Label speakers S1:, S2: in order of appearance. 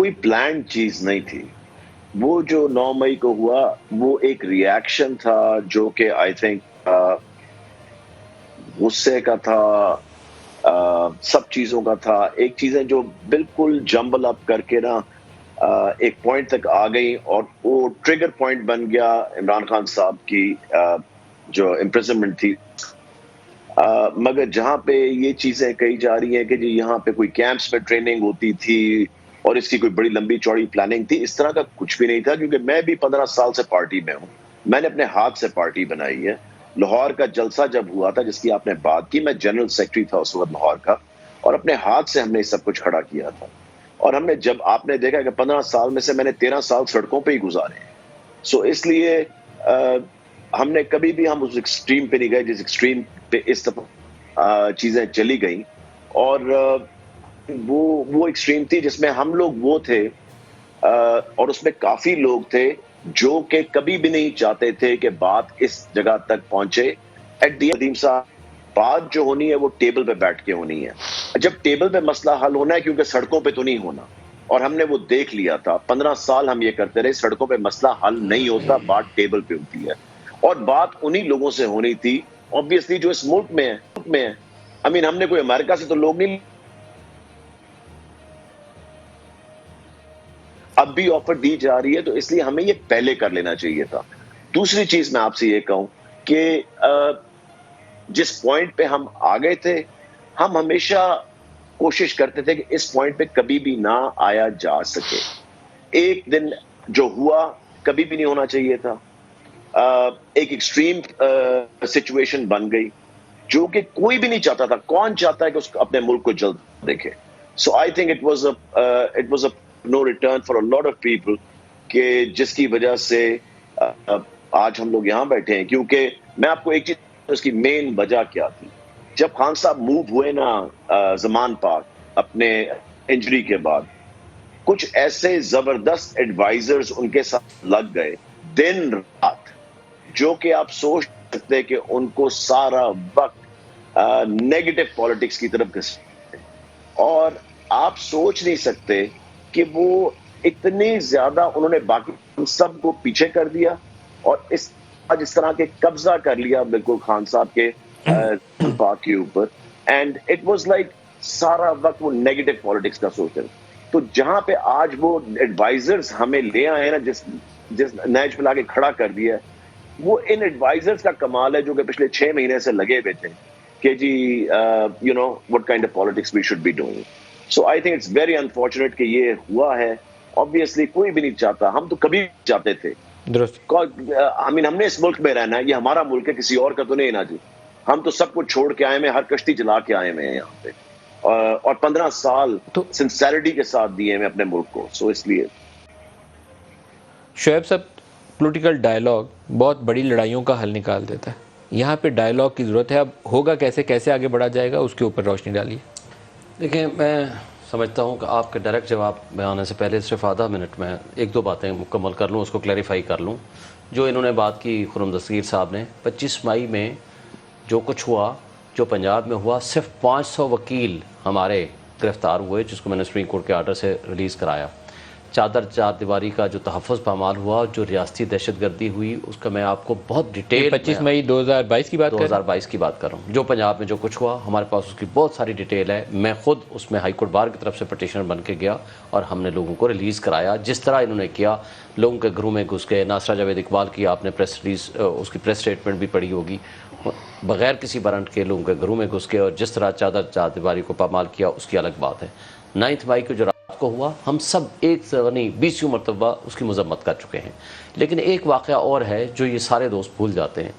S1: کوئی پلانڈ چیز نہیں تھی. وہ جو 9 مئی کو ہوا وہ ایک ریئیکشن تھا جو کہ آئی تھنک غصے کا تھا, سب چیزوں کا تھا. ایک چیزیں جو بالکل جمبل اپ کر کے نا ایک پوائنٹ تک آ گئی, اور وہ ٹریگر پوائنٹ بن گیا عمران خان صاحب کی جو امپریزنمنٹ تھی. مگر جہاں پہ یہ چیزیں کہی جا رہی ہیں کہ جی یہاں پہ کوئی کیمپس میں ٹریننگ ہوتی تھی اور اس کی کوئی بڑی لمبی چوڑی پلاننگ تھی, اس طرح کا کچھ بھی نہیں تھا. کیونکہ میں بھی 15 سال سے پارٹی میں ہوں, میں نے اپنے ہاتھ سے پارٹی بنائی ہے. لاہور کا جلسہ جب ہوا تھا جس کی آپ نے بات کی, میں جنرل سیکرٹری تھا اس وقت لاہور کا, اور اپنے ہاتھ سے ہم نے سب کچھ کھڑا کیا تھا. اور ہم نے جب آپ نے دیکھا کہ 15 سال میں سے میں نے 13 سال سڑکوں پہ ہی گزارے ہیں, سو اس لیے ہم نے کبھی بھی ہم اس ایکسٹریم پہ نہیں گئے جس ایکسٹریم پہ اس طرح چیزیں چلی گئیں. اور وہ ایکسٹریم تھی جس میں ہم لوگ وہ تھے, اور اس میں کافی لوگ تھے جو کہ کبھی بھی نہیں چاہتے تھے کہ بات اس جگہ تک پہنچے. ایٹ دی ندیم صاحب, بات جو ہونی ہے وہ ٹیبل پہ بیٹھ کے ہونی ہے. جب ٹیبل پہ مسئلہ حل ہونا ہے, کیونکہ سڑکوں پہ تو نہیں ہونا, اور ہم نے وہ دیکھ لیا تھا. 15 سال ہم یہ کرتے رہے, سڑکوں پہ مسئلہ حل نہیں ہوتا, بات ٹیبل پہ ہوتی ہے. اور بات انہی لوگوں سے ہونی تھی obviously جو اس ملک میں ہے. ہم نے کوئی امریکہ سے تو لوگ نہیں, اب بھی آفر دی جا رہی ہے, تو اس لیے ہمیں یہ پہلے کر لینا چاہیے تھا. دوسری چیز میں آپ سے یہ کہوں کہ جس پوائنٹ پہ ہم آ گئے تھے, ہم ہمیشہ کوشش کرتے تھے کہ اس پوائنٹ پہ کبھی بھی نہ آیا جا سکے. ایک دن جو ہوا کبھی بھی نہیں ہونا چاہیے تھا. ایک ایکسٹریم سچویشن بن گئی جو کہ کوئی بھی نہیں چاہتا تھا. کون چاہتا ہے کہ اس اپنے ملک کو جلد دیکھے؟ So I think it was a no return for a lot of people, کہ جس کی وجہ سے آج ہم لوگ یہاں بیٹھے ہیں. کیونکہ میں آپ کو ایک چیز, اس کی مین وجہ کیا تھی. جب خان صاحب موو ہوئے نا زمان پاک اپنے انجری کے بعد, کچھ ایسے زبردست ایڈوائزرز ان کے ساتھ لگ گئے دن رات, جو کہ آپ سوچ سکتے کہ ان کو سارا وقت نیگیٹو پالیٹکس کی طرف گھسیٹتے, اور آپ سوچ نہیں سکتے کہ وہ اتنی زیادہ انہوں نے باقی سب کو پیچھے کر دیا, اور آج اس طرح کے قبضہ کر لیا بالکل خان صاحب کے پاک کے اوپر. اینڈ اٹ واز لائک سارا وقت وہ نیگیٹو پالیٹکس کا سوچ رہے. تو جہاں پہ آج وہ ایڈوائزرز ہمیں لے آئے ہیں نا, جس نیچ پہ لا کے کھڑا کر دیا, وہ ان ایڈوائزرز کا کمال ہے جو کہ پچھلے 6 مہینے سے لگے ہوئے تھے کہ جی you know what kind of politics we should be doing. So I think it's very unfortunate کہ یہ ہوا ہے. obviously کوئی بھی نہیں چاہتا, ہم تو کبھی چاہتے تھے
S2: درست.
S1: ہم نے اس ملک میں رہنا ہے, یہ ہمارا ملک ہے, کسی اور کا تو نہیں نا جی. ہم تو سب کچھ چھوڑ کے آئے ہیں, ہر کشتی چلا کے آئے ہیں یہاں پہ, اور 15 سال سنسیرٹی کے ساتھ دیے ہیں اپنے ملک کو. سو اس لیے
S2: شعیب صاحب, پولیٹیکل ڈائلاگ بہت بڑی لڑائیوں کا حل نکال دیتا ہے. یہاں پہ ڈائلاگ کی ضرورت ہے. اب ہوگا کیسے آگے بڑھا جائے گا, اس کے اوپر روشنی ڈالیے.
S3: دیکھیں, میں سمجھتا ہوں کہ آپ کے ڈائریکٹ جواب میں آنے سے پہلے صرف آدھا منٹ میں 1-2 باتیں مکمل کر لوں, اس کو کلیریفائی کر لوں. جو انہوں نے بات کی خرم دستگیر صاحب نے, 25 مئی میں جو کچھ ہوا, جو پنجاب میں ہوا, صرف 500 وکیل ہمارے گرفتار ہوئے, جس کو میں نے سپریم کورٹ کے آرڈر سے ریلیز کرایا. چار دیواری کا جو تحفظ پامال ہوا, جو ریاستی دہشت گردی ہوئی, اس کا میں آپ کو بہت ڈیٹیل
S2: 25 مئی 2022 کی بات
S3: 2022 کی بات کر رہا ہوں. جو پنجاب میں جو کچھ ہوا, ہمارے پاس اس کی بہت ساری ڈیٹیل ہے. میں خود اس میں ہائی کورٹ بار کی طرف سے پٹیشنر بن کے گیا, اور ہم نے لوگوں کو ریلیز کرایا. جس طرح انہوں نے کیا, لوگوں کے گھروں میں گھس گئے. ناصرہ جاوید اقبال کی آپ نے پریس ریلیز, اس کی پریس اسٹیٹمنٹ بھی پڑھی ہوگی, بغیر کسی وارنٹ کے لوگوں کے گھروں میں گھس گئے, اور جس طرح چار دیواری کو پامال کیا, اس کی الگ بات ہے. 9 مئی کو جو رات کو ہوا, ہم سب 20 مرتبہ اس کی مذمت کر چکے ہیں. لیکن ایک واقعہ اور ہے جو یہ سارے دوست بھول جاتے ہیں.